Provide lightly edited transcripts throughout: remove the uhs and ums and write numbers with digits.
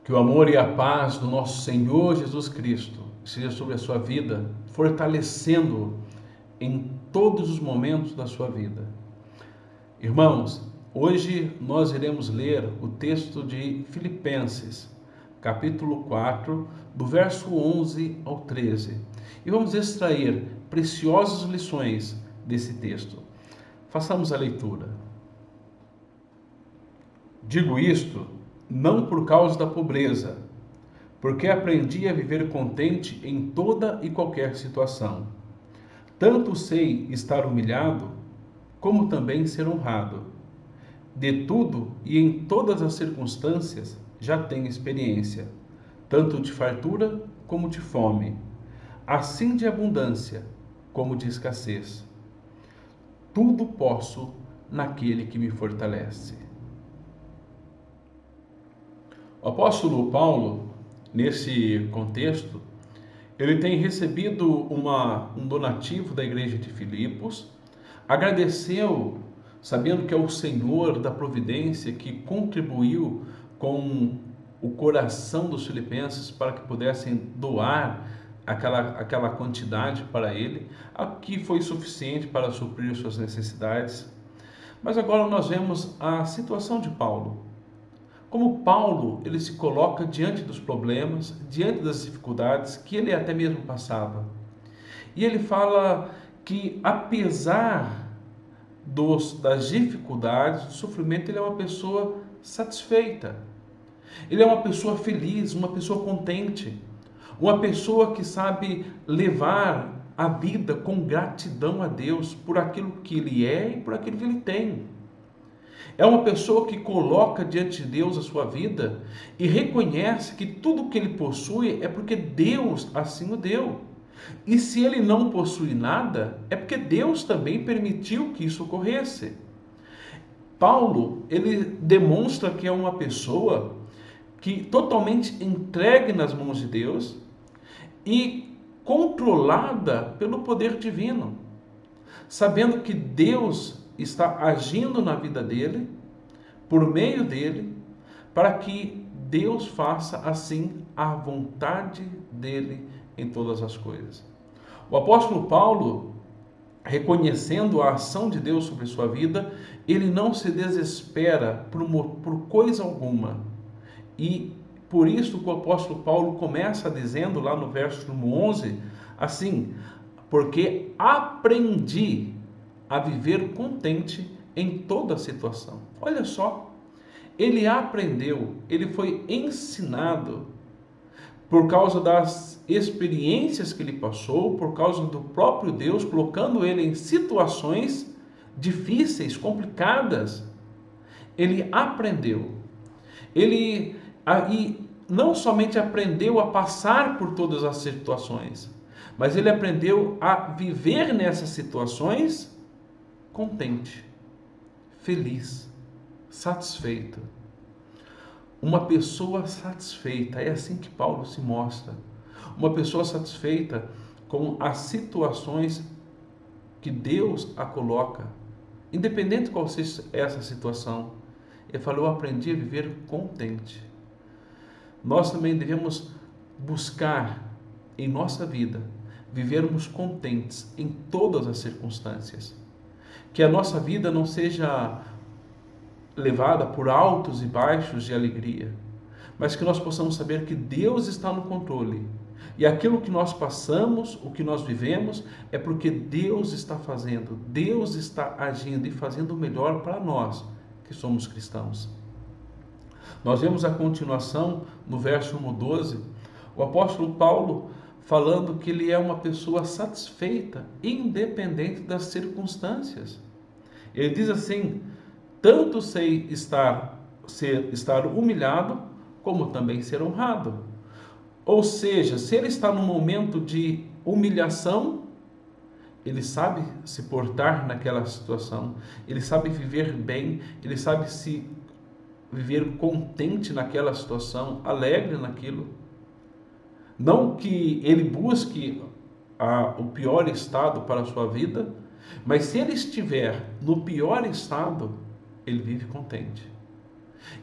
Que o amor e a paz do nosso Senhor Jesus Cristo seja sobre a sua vida, fortalecendo-o em todos os momentos da sua vida. Irmãos, hoje nós iremos ler o texto de Filipenses, capítulo 4, do verso 11 ao 13. E vamos extrair preciosas lições desse texto. Façamos a leitura. Digo isto não por causa da pobreza, porque aprendi a viver contente em toda e qualquer situação. Tanto sei estar humilhado, como também ser honrado. De tudo e em todas as circunstâncias já tenho experiência, tanto de fartura como de fome, assim de abundância como de escassez. Tudo posso naquele que me fortalece. O apóstolo Paulo, nesse contexto, ele tem recebido um donativo da igreja de Filipos, agradeceu, sabendo que é o Senhor da providência que contribuiu com o coração dos filipenses para que pudessem doar aquela quantidade para ele, que foi suficiente para suprir suas necessidades. Mas agora nós vemos a situação de Paulo. Como Paulo, ele se coloca diante dos problemas, diante das dificuldades que ele até mesmo passava. E ele fala que apesar das dificuldades, do sofrimento, ele é uma pessoa satisfeita. Ele é uma pessoa feliz, uma pessoa contente, uma pessoa que sabe levar a vida com gratidão a Deus por aquilo que ele é e por aquilo que ele tem. É uma pessoa que coloca diante de Deus a sua vida e reconhece que tudo que ele possui é porque Deus assim o deu. E se ele não possui nada, é porque Deus também permitiu que isso ocorresse. Paulo, ele demonstra que é uma pessoa que totalmente entregue nas mãos de Deus e controlada pelo poder divino, sabendo que Deus está agindo na vida dele, por meio dele, para que Deus faça assim a vontade dele em todas as coisas. O apóstolo Paulo, reconhecendo a ação de Deus sobre sua vida, ele não se desespera por coisa alguma. E por isso que o apóstolo Paulo começa dizendo lá no verso 11, assim: porque aprendi a viver contente em toda situação. Olha só, ele aprendeu, ele foi ensinado por causa das experiências que ele passou, por causa do próprio Deus colocando ele em situações difíceis, complicadas. Ele aprendeu. Ele aí não somente aprendeu a passar por todas as situações, mas ele aprendeu a viver nessas situações contente, feliz, satisfeito. Uma pessoa satisfeita, é assim que Paulo se mostra. Uma pessoa satisfeita com as situações que Deus a coloca, independente qual seja essa situação. Ele falou: eu aprendi a viver contente. Nós também devemos buscar em nossa vida vivermos contentes em todas as circunstâncias. Que a nossa vida não seja levada por altos e baixos de alegria, mas que nós possamos saber que Deus está no controle. E aquilo que nós passamos, o que nós vivemos, é porque Deus está fazendo, Deus está agindo e fazendo o melhor para nós, que somos cristãos. Nós vemos a continuação no verso 1:12, o apóstolo Paulo falando que ele é uma pessoa satisfeita, independente das circunstâncias. Ele diz assim: tanto sei estar humilhado, como também ser honrado. Ou seja, se ele está num momento de humilhação, ele sabe se portar naquela situação, ele sabe viver bem, ele sabe se viver contente naquela situação, alegre naquilo. Não que ele busque o pior estado para a sua vida, mas se ele estiver no pior estado, ele vive contente.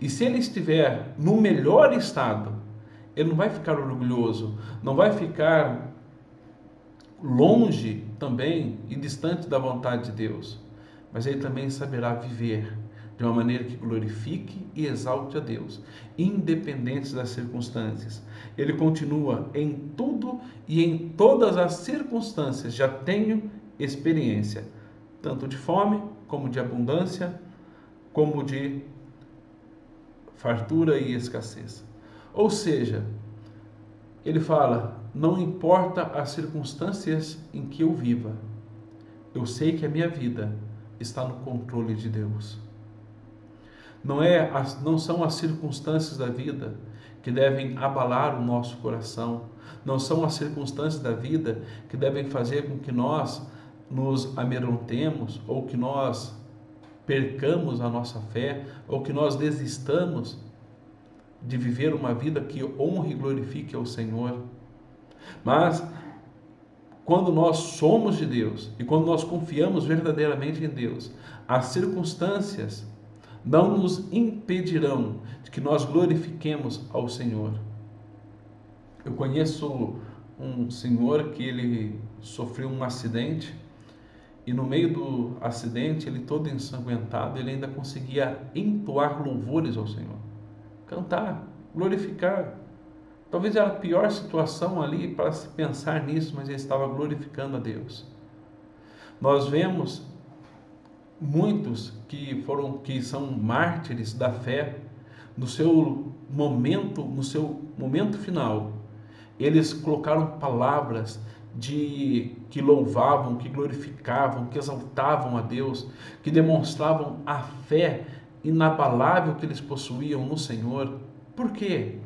E se ele estiver no melhor estado, ele não vai ficar orgulhoso, não vai ficar longe também e distante da vontade de Deus, mas ele também saberá viver de uma maneira que glorifique e exalte a Deus, independente das circunstâncias. Ele continua: em tudo e em todas as circunstâncias já tenho experiência, tanto de fome, como de abundância, como de fartura e escassez. Ou seja, ele fala: não importa as circunstâncias em que eu viva, eu sei que a minha vida está no controle de Deus. Não são as circunstâncias da vida que devem abalar o nosso coração. Não são as circunstâncias da vida que devem fazer com que nós nos amedrontemos ou que nós percamos a nossa fé ou que nós desistamos de viver uma vida que honre e glorifique ao Senhor. Mas quando nós somos de Deus e quando nós confiamos verdadeiramente em Deus, as circunstâncias não nos impedirão de que nós glorifiquemos ao Senhor. Eu conheço um senhor que ele sofreu um acidente e no meio do acidente, ele todo ensanguentado, ele ainda conseguia entoar louvores ao Senhor, cantar, glorificar. Talvez era a pior situação ali para se pensar nisso, mas ele estava glorificando a Deus. Nós vemos muitos que são mártires da fé no seu momento final. Eles colocaram palavras que louvavam, que glorificavam, que exaltavam a Deus, que demonstravam a fé inabalável que eles possuíam no Senhor. Por quê?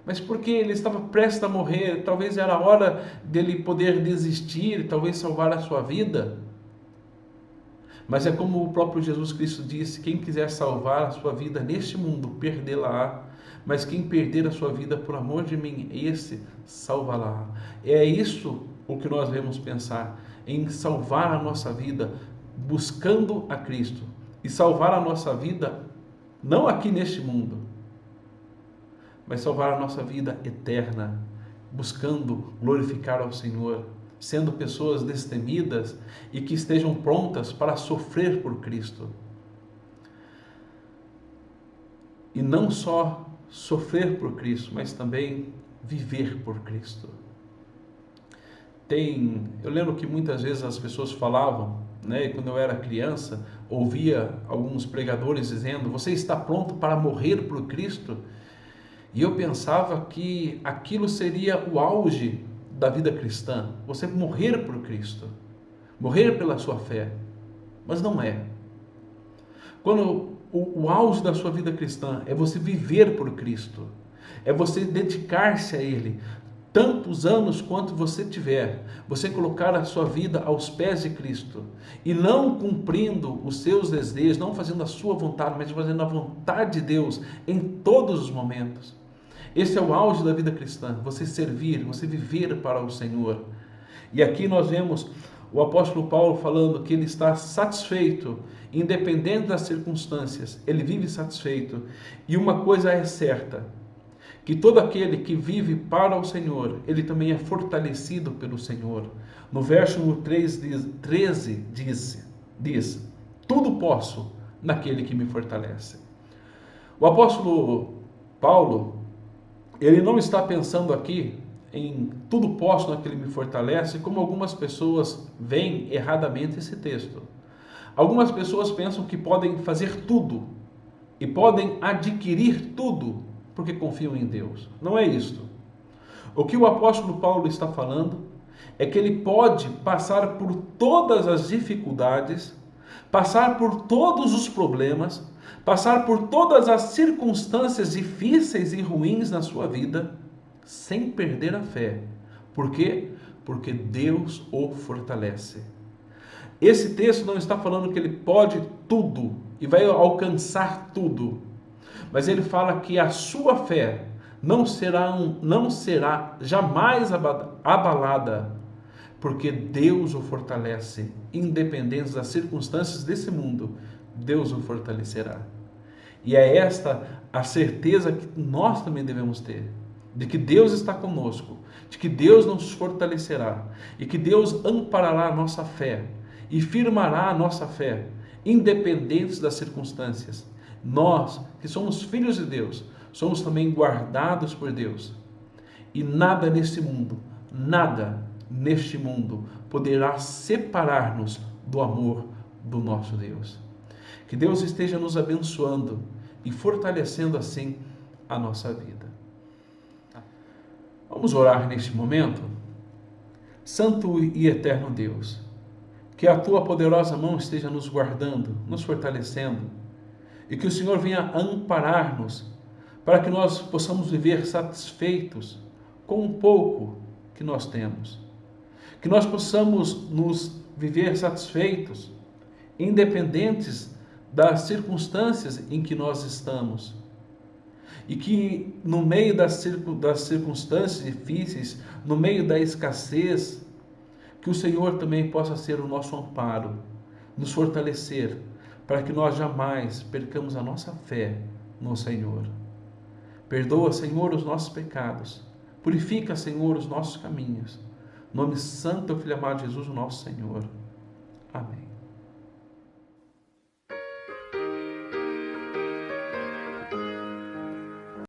Mas porque ele estava prestes a morrer, talvez era a hora dele poder desistir, talvez salvar a sua vida. Mas é como o próprio Jesus Cristo disse: quem quiser salvar a sua vida neste mundo, perdê-la-á. Mas quem perder a sua vida por amor de mim, esse salvará. É isso o que nós devemos pensar, em salvar a nossa vida, buscando a Cristo. E salvar a nossa vida, não aqui neste mundo, mas salvar a nossa vida eterna, buscando glorificar ao Senhor, sendo pessoas destemidas e que estejam prontas para sofrer por Cristo. E não só sofrer por Cristo, mas também viver por Cristo. Eu lembro que muitas vezes as pessoas falavam, quando eu era criança, ouvia alguns pregadores dizendo: você está pronto para morrer por Cristo? E eu pensava que aquilo seria o auge da vida cristã, você morrer por Cristo, morrer pela sua fé. Mas não é. Quando o auge da sua vida cristã é você viver por Cristo, é você dedicar-se a Ele, tantos anos quanto você tiver, você colocar a sua vida aos pés de Cristo, e não cumprindo os seus desejos, não fazendo a sua vontade, mas fazendo a vontade de Deus em todos os momentos. Esse é o auge da vida cristã, você servir, você viver para o Senhor. E aqui nós vemos o apóstolo Paulo falando que ele está satisfeito, independente das circunstâncias, ele vive satisfeito. E uma coisa é certa, que todo aquele que vive para o Senhor, ele também é fortalecido pelo Senhor. No verso 13 diz: tudo posso naquele que me fortalece. O apóstolo Paulo, ele não está pensando aqui em tudo posso naquele que me fortalece, como algumas pessoas veem erradamente esse texto. Algumas pessoas pensam que podem fazer tudo e podem adquirir tudo porque confiam em Deus. Não é isto. O que o apóstolo Paulo está falando é que ele pode passar por todas as dificuldades, passar por todos os problemas, passar por todas as circunstâncias difíceis e ruins na sua vida, sem perder a fé. Por quê? Porque Deus o fortalece. Esse texto não está falando que ele pode tudo e vai alcançar tudo, mas ele fala que a sua fé não será jamais abalada, porque Deus o fortalece, independente das circunstâncias desse mundo, Deus o fortalecerá. E é esta a certeza que nós também devemos ter, de que Deus está conosco, de que Deus nos fortalecerá e que Deus amparará a nossa fé e firmará a nossa fé, independentes das circunstâncias. Nós, que somos filhos de Deus, somos também guardados por Deus. E nada neste mundo poderá separar-nos do amor do nosso Deus. Que Deus esteja nos abençoando e fortalecendo assim a nossa vida. Vamos orar neste momento? Santo e eterno Deus, que a tua poderosa mão esteja nos guardando, nos fortalecendo, e que o Senhor venha amparar-nos para que nós possamos viver satisfeitos com o pouco que nós temos. Que nós possamos nos viver satisfeitos, independentes das circunstâncias em que nós estamos. E que no meio das circunstâncias difíceis, no meio da escassez, que o Senhor também possa ser o nosso amparo, nos fortalecer, para que nós jamais percamos a nossa fé no Senhor. Perdoa, Senhor, os nossos pecados. Purifica, Senhor, os nossos caminhos. Em nome santo do Filho amado de Jesus, o nosso Senhor. Amém.